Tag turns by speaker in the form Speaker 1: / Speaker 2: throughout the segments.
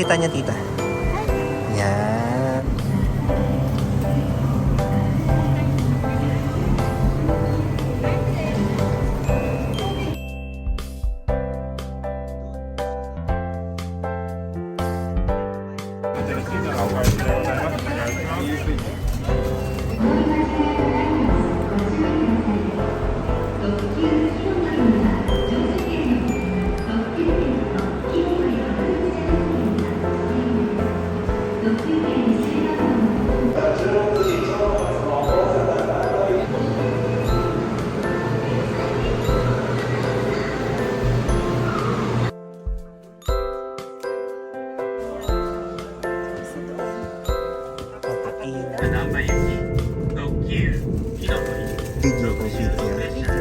Speaker 1: Pakita niya, tita. Yan. Video ko, video. Video ko.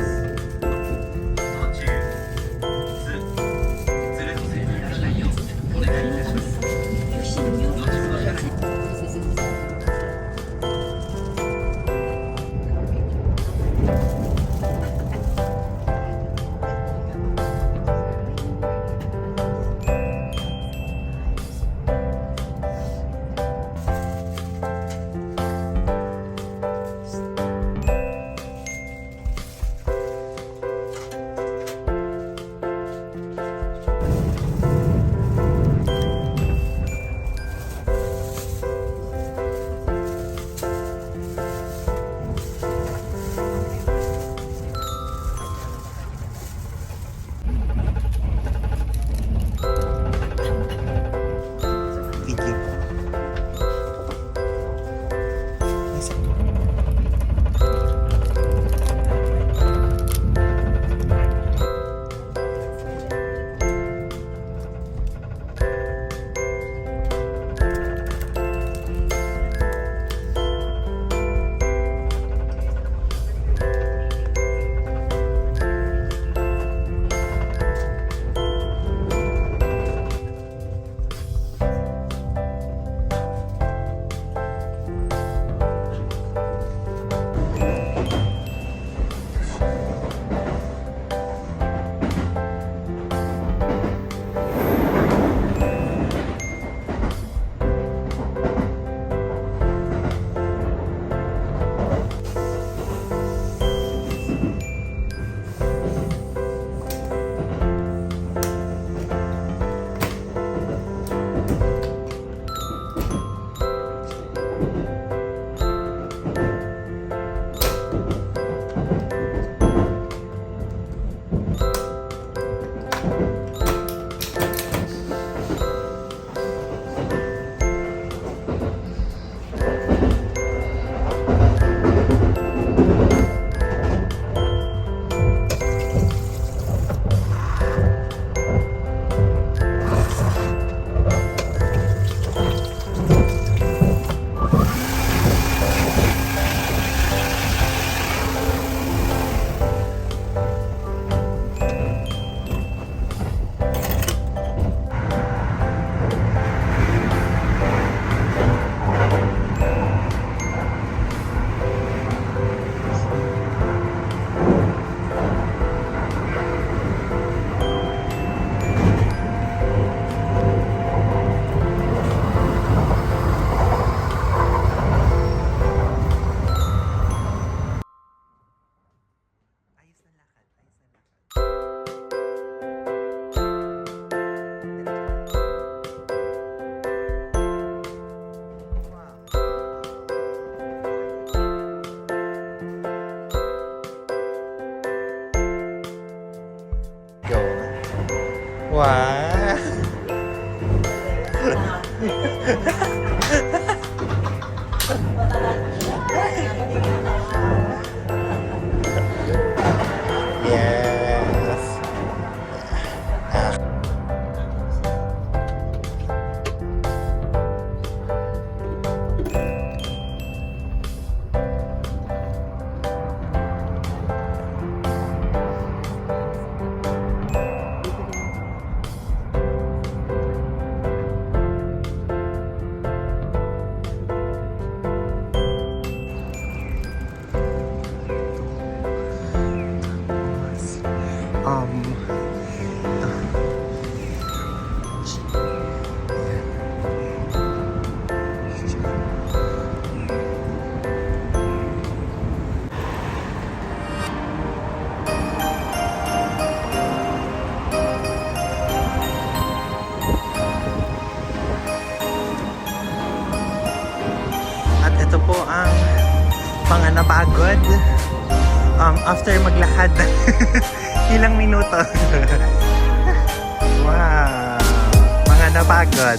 Speaker 1: Wow! Yes! mga napagod after maglakad. Ilang minuto. Wow, mga napagod.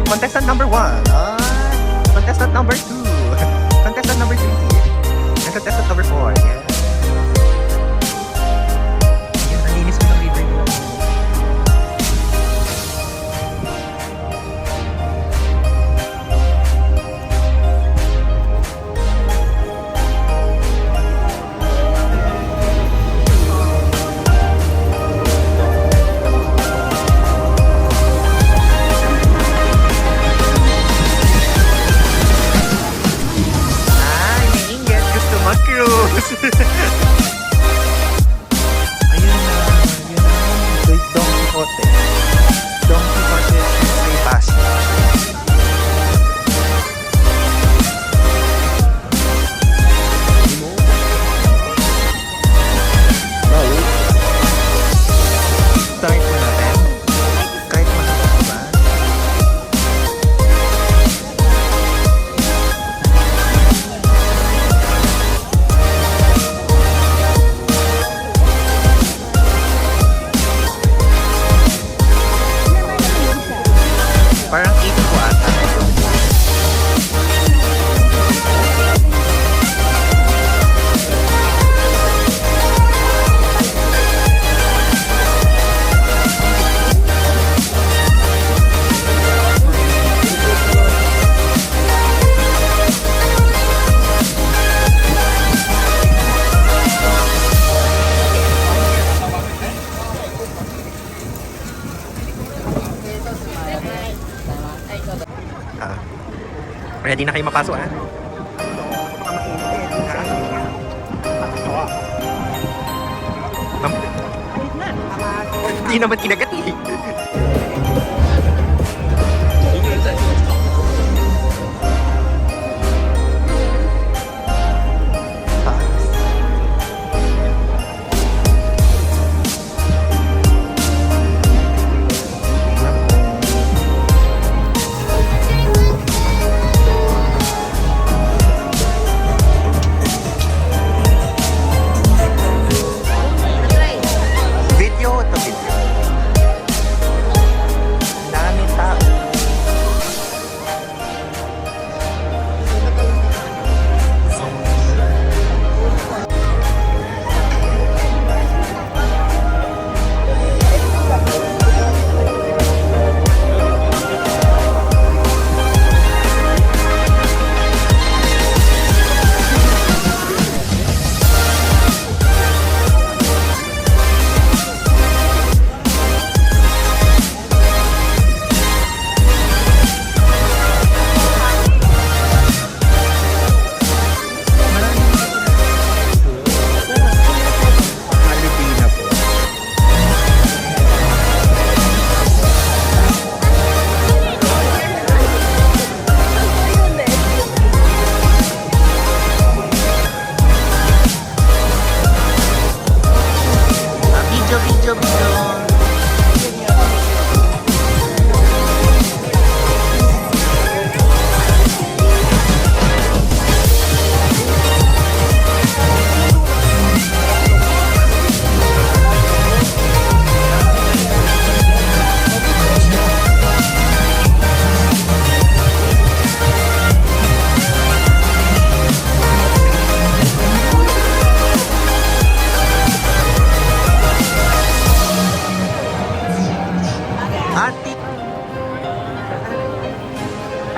Speaker 1: Contestant number 1. Contestant number 2. Contestant number 3. And contestant number 4. Yeah. Yan, ang linis mo ng river nila. Ayun na, Don Quixote. Don Quixote Sensei Bashi. Start mo natin. Kahit masakit ba? Parang 8 ko ata. Ready na kayo mapasok, ha? Hindi naman kinagat, eh. Video to video.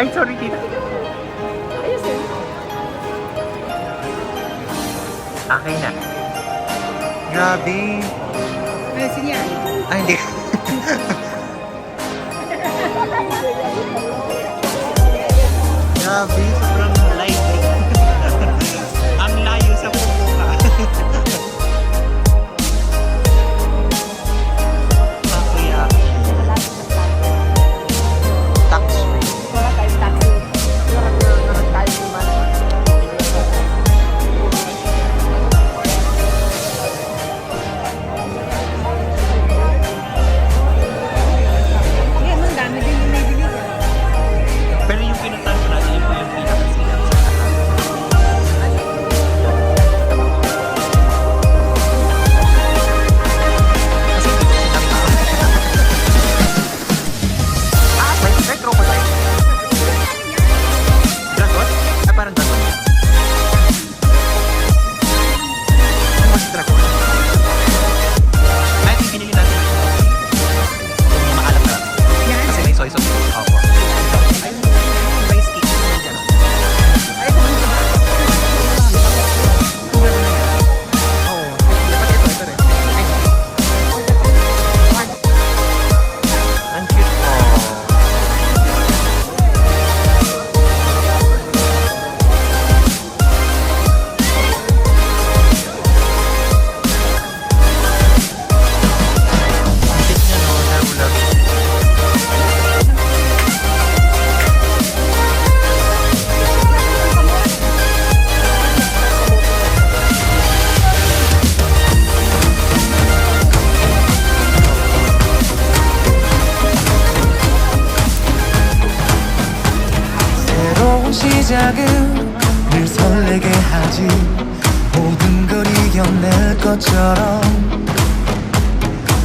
Speaker 1: Ay, sorry, tita. Okay na. Grabe.
Speaker 2: Ayusin niya.
Speaker 1: Ay, hindi. Grabe, sobrang light. Ang layo sa pupuka. Kaya, tax free.
Speaker 2: Wala tayong taxi. Wala tayong man. Ngayon, ang dami din yung nabili.
Speaker 1: Pero yung pinuntahan ko natin, yun po yung pinakasilang sa lahat. Kasi hindi ko sinakta. May crocodile. Dragon? Ay, parang dragon. Ano mas dragon? Ay, yung pinili natin. Yung maalam na.
Speaker 2: Yan.
Speaker 1: Kasi may soy sauce. Opo. Ay, may stick. Ganun.
Speaker 2: Ay, kumain ka ba?
Speaker 1: Oo. Pati ito rin. Ay, ang cute po. Cute niya, no? Narulag.
Speaker 3: 새로운 시작은 늘 설레게 하지 모든 걸 이겨낼 것처럼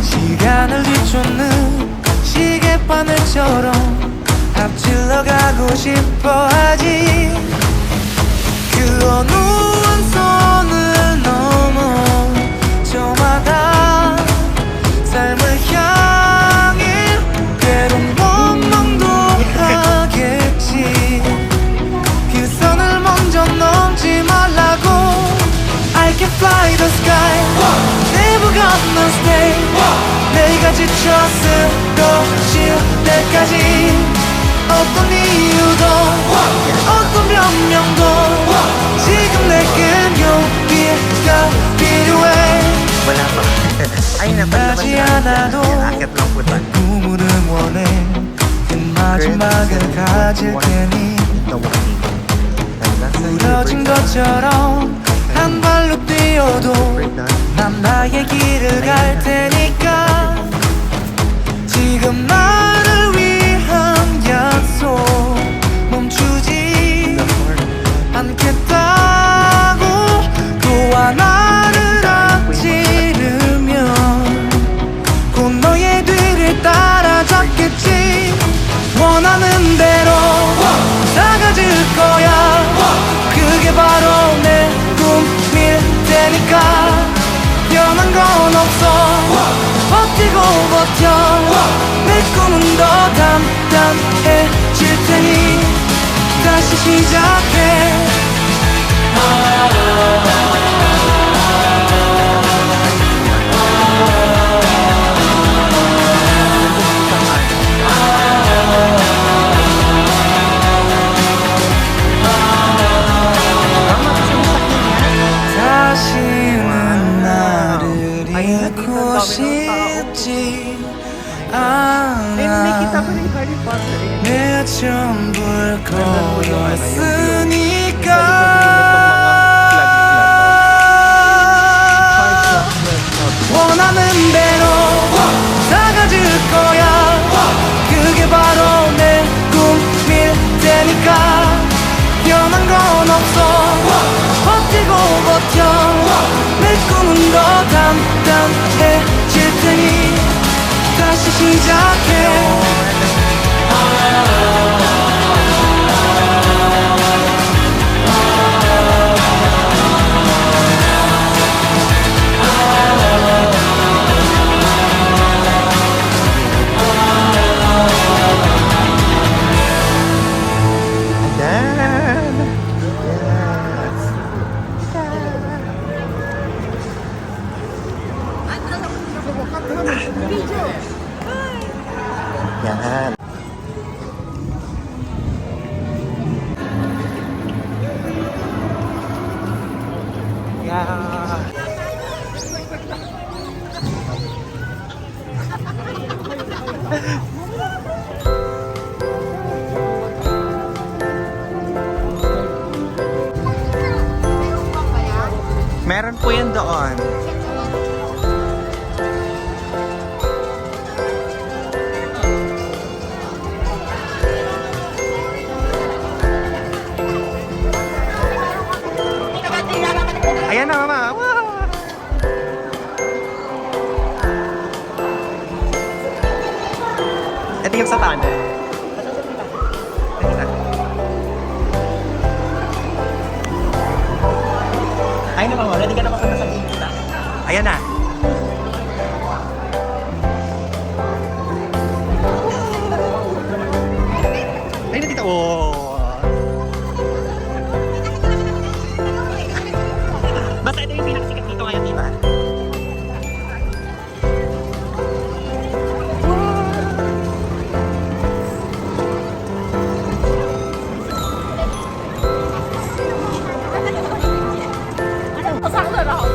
Speaker 3: 시간을 뒤쫓는 시계바늘처럼 앞질러 가고 싶어 하지 그 어느 한 선을 넘어 저마다 삶을 향해 때론 원망도 하겠지 그 선을 먼저 넘지 말라고 I can fly the sky Never gonna stay 내가 지쳐 쓰러질 때까지 어떤 이유도 어떤 변명도 지금 내겐 용기가 필요해
Speaker 1: Wala pa. Ay,
Speaker 3: 하지 않아도
Speaker 1: Akit lang po tayo.
Speaker 3: 꿈을 응원해 그 마지막을 가질 테니
Speaker 1: 너무 kanina.
Speaker 3: 부러진 것처럼 한 발로 뛰어도 난 나의 길을 갈 테니까 지금 나를 위한 약속 멈추지 않겠다고 또 하나를 앞지르면 곧 너의 뒤를 따라잡겠지 원하는 대로 다가질 거야 그게 바로 내 꿈일 테니까 변한 건 없어 버티고 버텨 내 꿈은 더 단단해질 테니 다시 시작해 다시는 나를 잃고 싶지 않아 내 전부를 걸었으니까 원하는 대로 다가질 거야 그게 바로 내 꿈일 테니까 변한 건 없어 버티고 버텨 내 꿈은 더 단단해질 테니 다시 시작해
Speaker 2: Video.
Speaker 1: Yan. Yeah. Meron po yan doon. Ayan na, mama. Wow! Ito yung sa tanan. Ayun na.
Speaker 4: Ayun na mama, ready ka na mapunta sa gate kita?
Speaker 1: Ayan na. Ayun na, tita. Oh. Basta ito yung pinakasikat dito ngayon, tita.
Speaker 2: Pasakto na ako.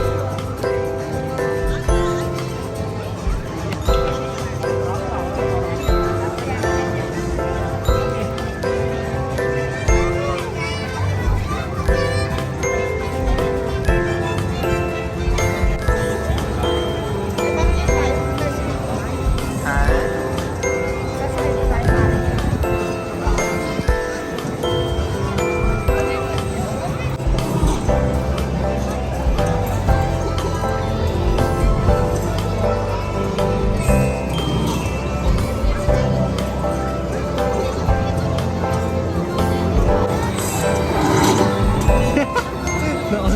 Speaker 1: No,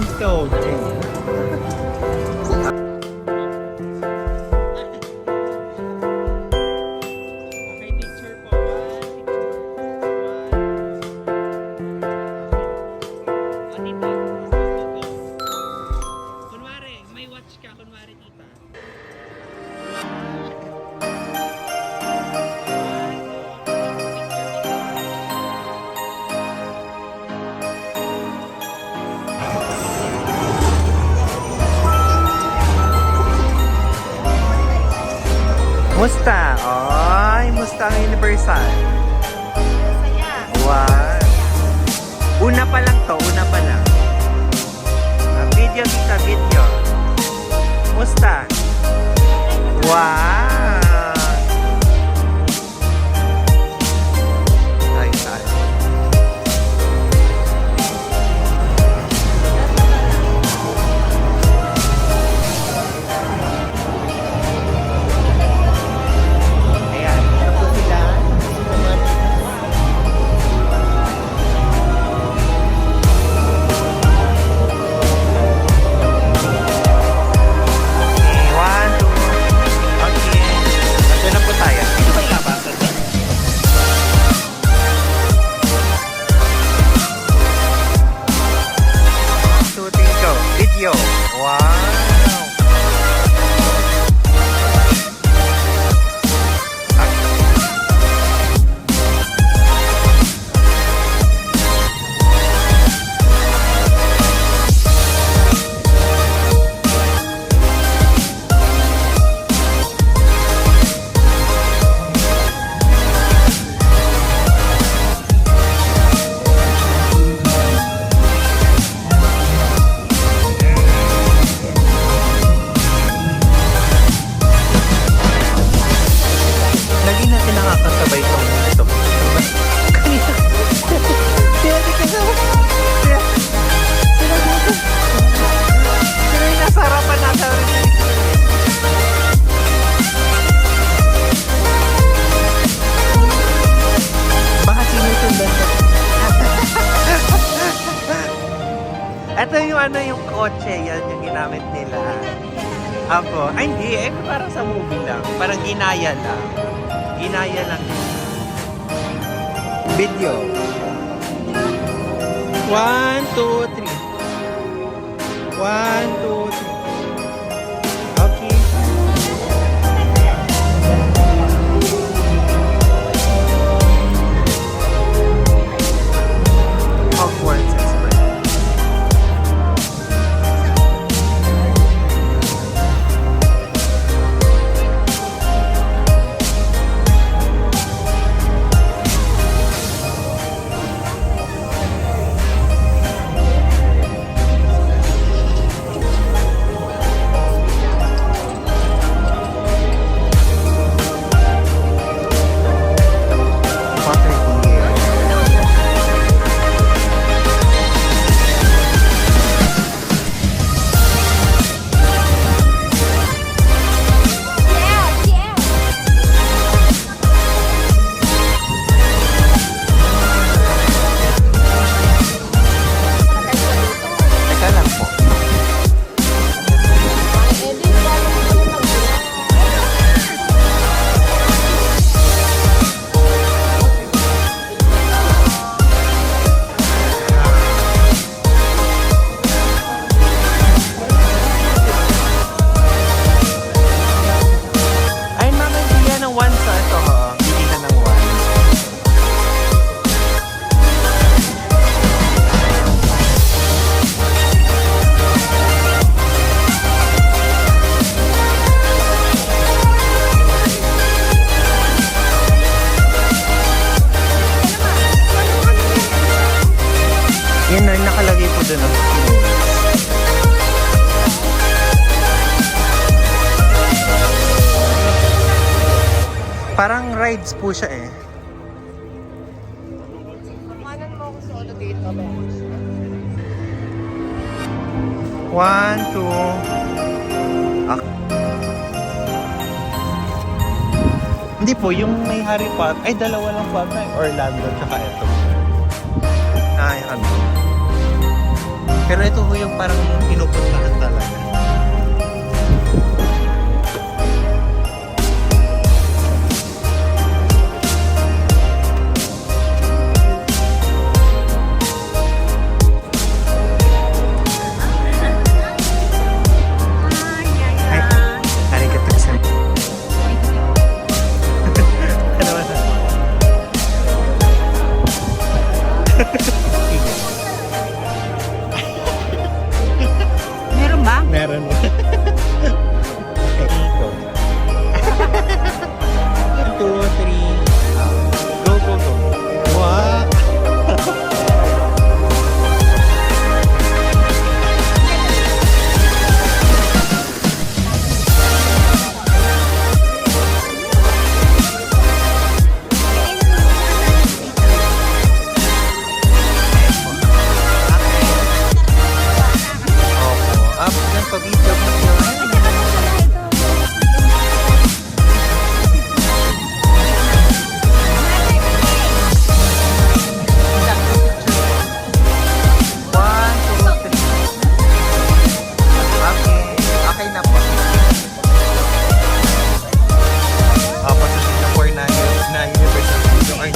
Speaker 4: Okay, picture po. O, tita. Kunwari, may watch ka. Kunwari, tita.
Speaker 1: Musta? Ay, musta ang Universal? Wow. Una pa lang to, una pa lang. Video kita, video. Musta? Wow. Ay, ay. Ayan, ito po sila. Okay, 1, 2. Okay. Nandun na po tayo. Dito ba ilabas? Shooting go. Video. Wow. Lagi natin nakakasabay itong ito. Kanina. Sila di kasama. Sila yung nasa harapan nasa rin. Baka sinusundan ka. Ito yung ano yung kotse. Yan yung ginamit nila. Ako. Ay hindi. Parang sa movie lang. Parang ginaya lang. Ginaya lang. Video. 1, 2, 3. 1, 2, 3. Okay. Mountain of Moons. Parang rides po siya eh.
Speaker 2: Pamanan mo ako solo dito, be.
Speaker 1: 1, 2. Hindi po, yung may Harry Potter, ay dalawa lang po ata, Orlando tsaka ito. Ay, ano. Pero ito po yung parang pinupuntahan talaga. Ay, arigato gozaimasu. Ano ba?
Speaker 2: Meron ba?
Speaker 1: Meron. Okay, go. 1, 2, 3. Go, go, go. Wow. Opo. Yan pa video video. One, two, three. Okay. Okay na po. Pa sa Singapore na Universal Studio Art.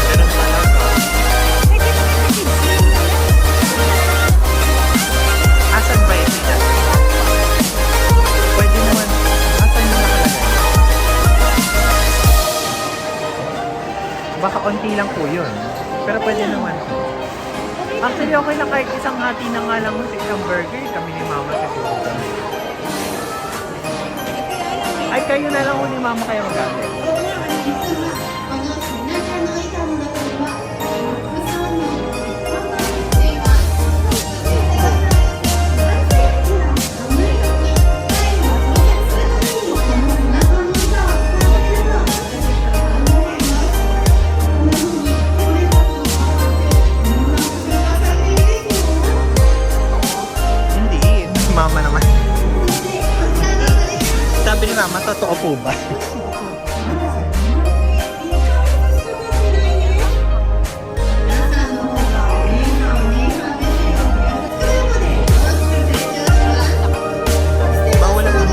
Speaker 1: Ganun talaga. Asan ba ito dyan? Pwede naman. Asan yung nakalagay? Baka konti lang po yun. Pero pwede naman. Actually, okay lang kahit isang hati na nga lang sa isang burger. Kami ni Mama siguro. Ay, kayo na lang o ni Mama kayo mag-amin. Hindi. Mama naman. Sabi ni Mama, totoo po ba? Bawal ang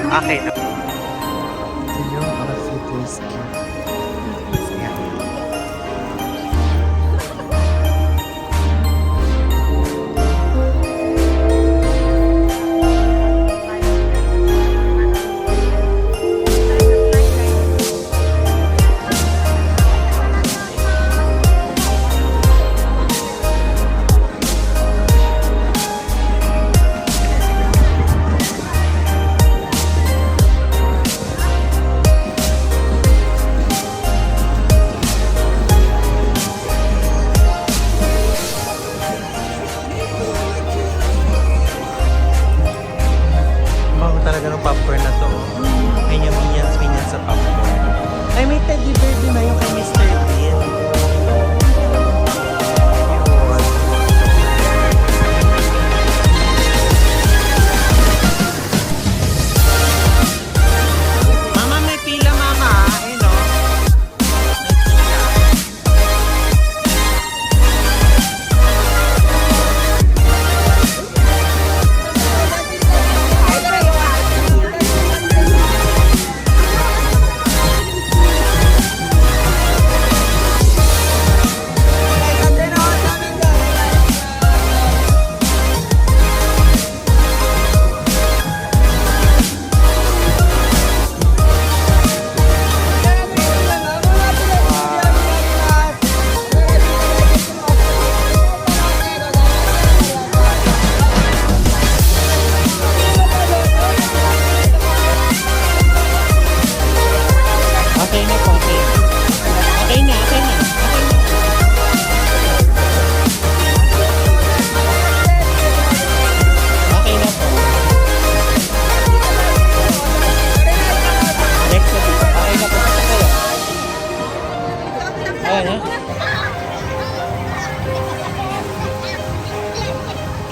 Speaker 1: Okay na. Ito yung outfit ski. Yan.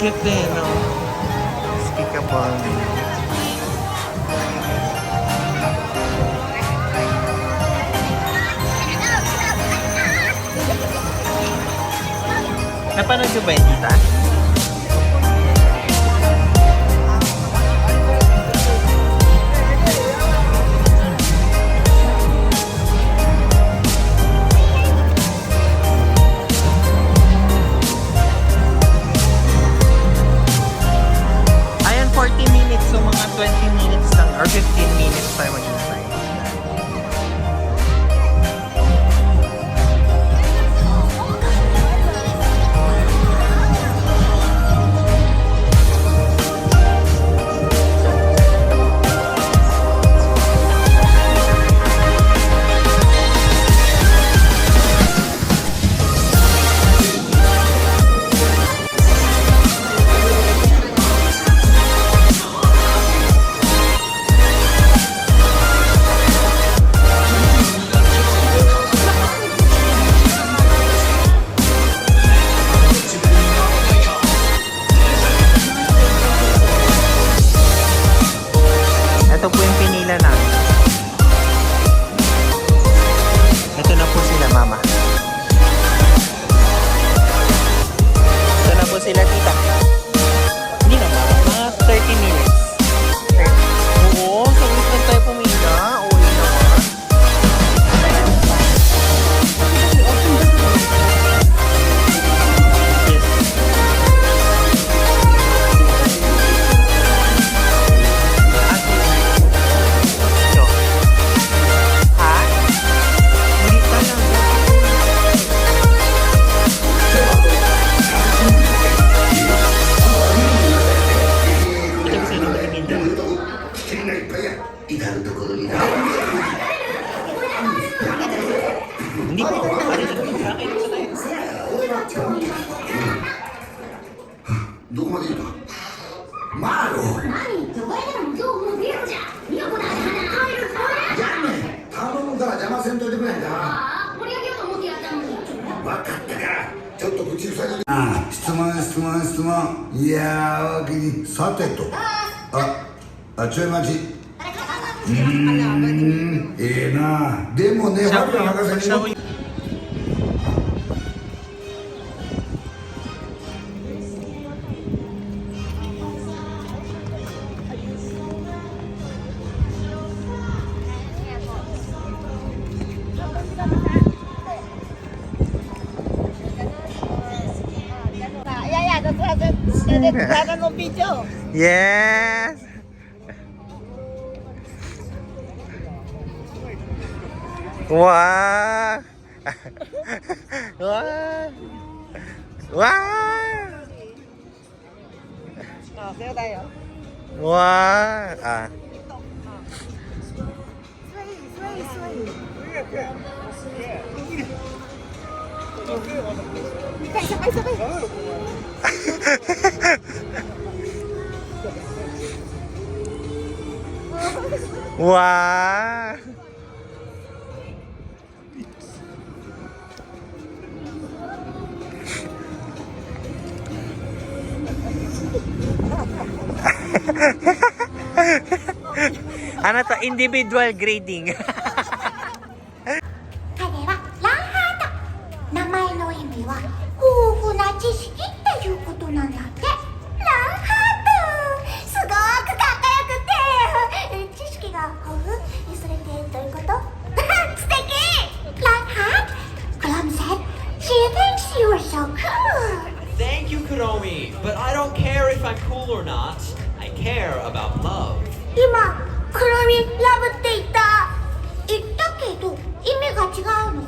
Speaker 1: cute din, no? Speakable. Napanood nyo ba yun, tita? Ayan, 40 minutes. So, mga 20 minutes lang or 15 minutes tayo maghintay. Ito po yung pinila namin. Ito na po sila, mama. Ito na po sila, tita. Hindi na, mama. Mga 30 minutes. 30. Oo, saglit lang tayo pumila. Uwi naman. Yes. Ha? Hindi pa lang. Ito kasi yung matingin dyan. Hindi po. Ano na naman sa akin? Sa tayo.
Speaker 5: どこまで行ったマロ
Speaker 6: 何どこへでも今日もビールじゃ見よこな花入るこれ
Speaker 5: やめ頼むから邪魔せんといてくれんか
Speaker 6: ああ盛り上げようと思ってやったのに
Speaker 5: 分かったからちょっと口塞いでああ質問いやーわけにさてとちょい待ちええなでもね
Speaker 1: Siya
Speaker 5: ハ
Speaker 1: po
Speaker 5: ル
Speaker 1: yung,
Speaker 5: 博士
Speaker 1: siya
Speaker 5: に
Speaker 1: po yung
Speaker 2: Yeah, that's mo video.
Speaker 1: Yes! Wow! Wow! Wow!
Speaker 2: Sayo tayo.
Speaker 1: Wow! Ah.
Speaker 2: Sakay.
Speaker 1: Wow! Ano to? Individual grading.
Speaker 6: 彼はランハート名前の意味は豊富な知識っていうことなんだってランハートすごくかっこよくて知識が豊富それってどういうこと素敵ランハートクラム said she thinks you're so cool
Speaker 7: Thank you, Kuromi, but I don't care if I'm cool or not. I care about love.
Speaker 6: 今クロミラブって言ったけど意味が違うの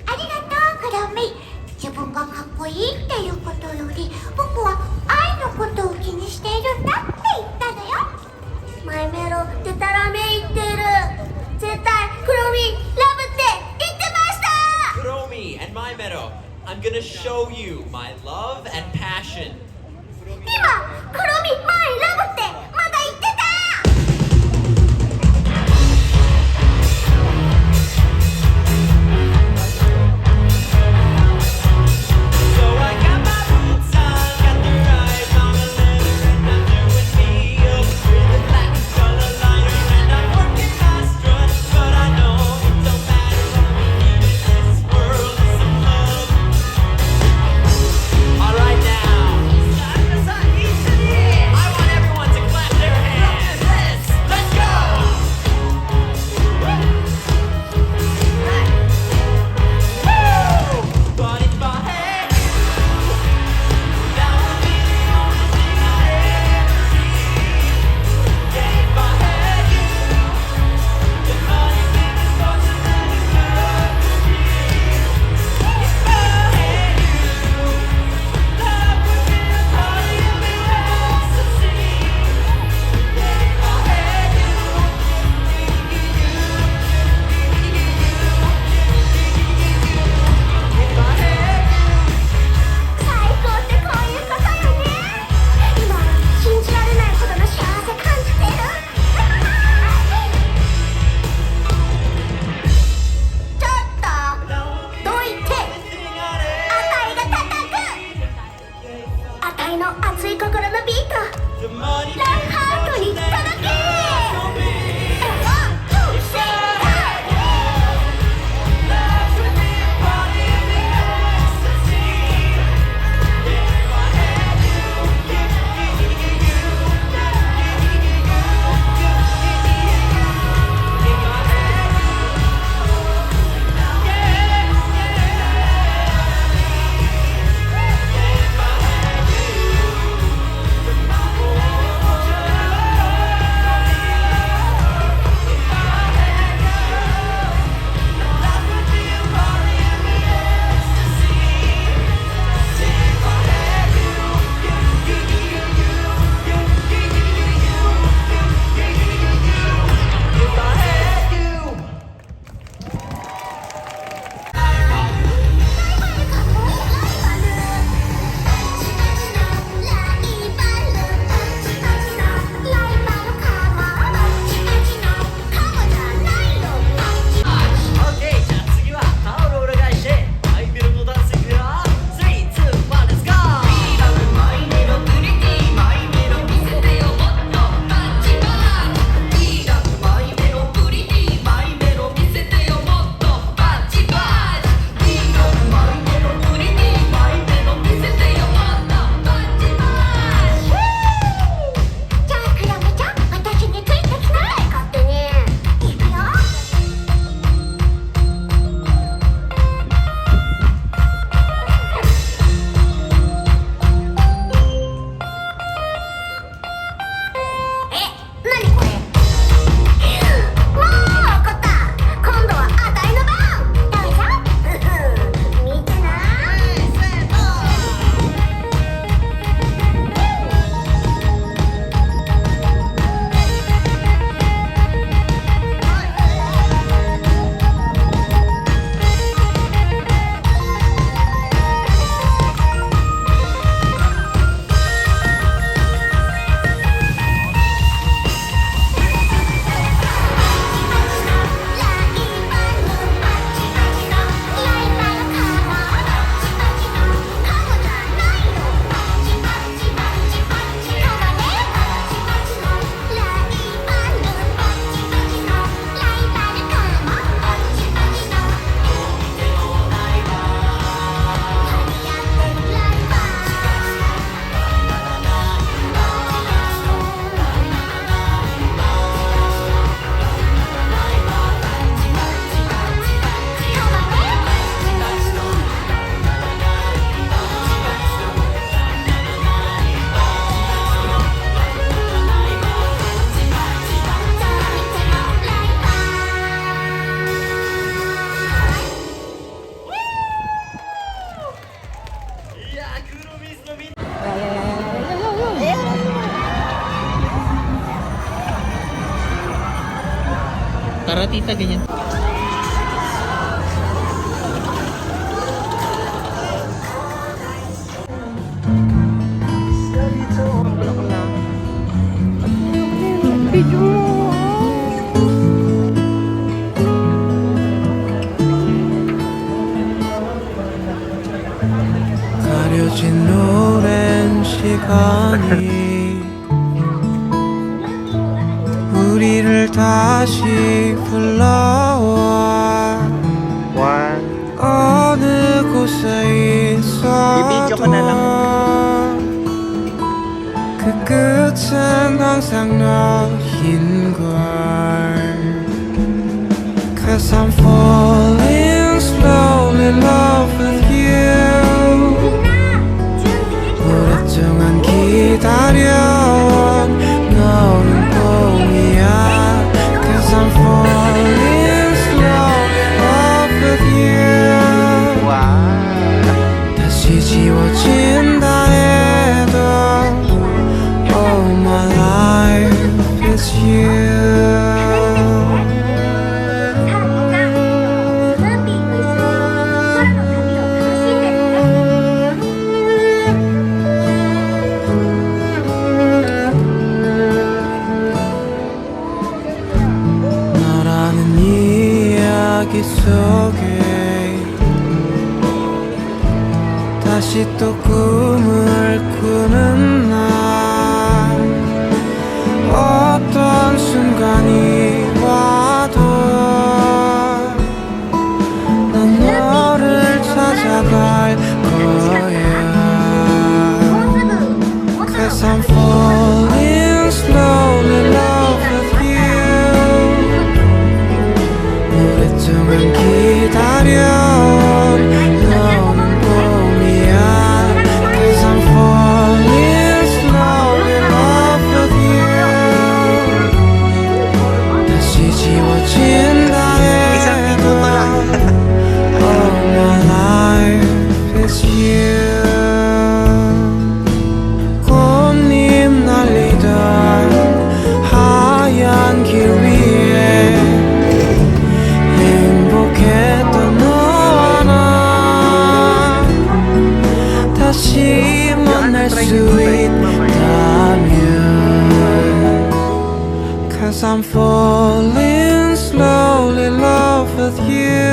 Speaker 6: ありがとうクロミ自分がかっこいいっていうことより僕は愛のことを気にしているんだって言ったのよマイメロデタラメ言ってる絶対クロミラブって言ってました
Speaker 7: Kuromi and my meadow, I'm gonna show you my love and passion.
Speaker 6: 今クロミマイラブってまだ言ってた
Speaker 7: So I got my boots on, got the right
Speaker 1: Tara tita, ganyan.
Speaker 3: 가려진 오랜 시간이 우리를 다시 불러와
Speaker 1: One.
Speaker 3: 어느 곳에
Speaker 1: I-video ko na lang.
Speaker 3: 있어도 그 끝은 항상 너인걸 Cause I'm falling slowly in love with you 오랫동안 기다려온 너는 꿈이야 Cause I'm falling slowly in love with you
Speaker 1: Wow.
Speaker 3: 다시 지워진다 해도 Oh my life is you 너라는 이야기 속에 다시 또 꿈을 꾸는 날 어떤 순간이 와도 난 너를 찾아갈 거야 Cause I'm falling slowly in love with you 오랫동안 기다려온 너는 꿈이야 Cause I'm falling slowly in love with you 다시 지워진다 해도 Oh my life is you 꽃잎 날리던 하얀 길 위에 행복했던 너와 나 다시 만날 수 있다면 Cause I'm falling slowly in love with you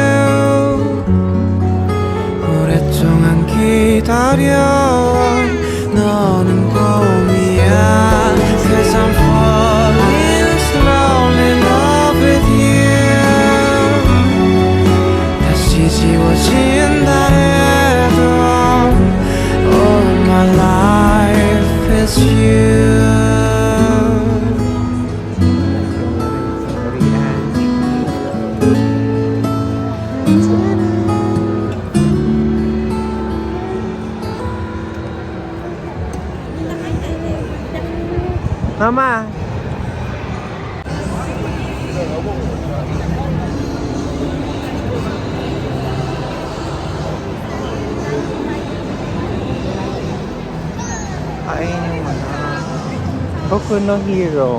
Speaker 3: 오랫동안 기다려온 너는 꿈이야 Cause I'm falling slowly in love with you 다시 지워진다 해도 Oh my life is you
Speaker 1: Mama. Ay, Boku no Hero.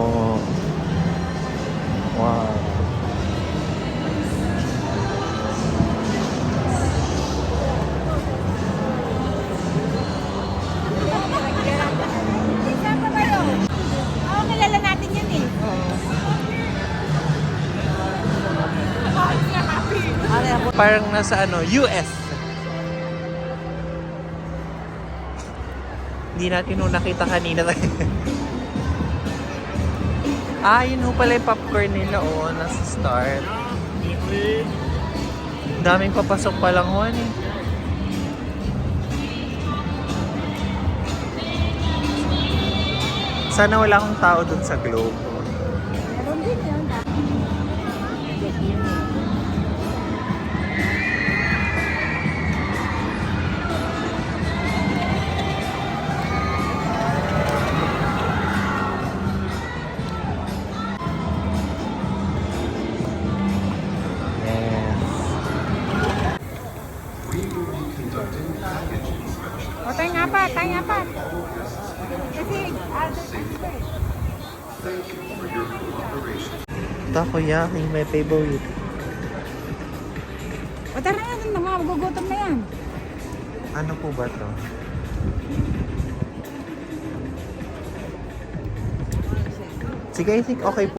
Speaker 1: Wow.
Speaker 2: Saan pa kayo? Oo, kilala natin yan eh.
Speaker 1: Parang nasa US. Hindi natin nung nakita kanina. Yun ho pala yung popcorn nila, nasa start. Daming papasok pa lang ho, eh. Sana wala akong tao dun sa Globe.
Speaker 2: Meron din yun. O, tayo nga pa, tayo nga pa. Kasi,
Speaker 1: Takoyaki, my favorite.
Speaker 2: O tara na dun na nga, magugutom na yan.
Speaker 1: Ano po ba to? Sige, I think okay po.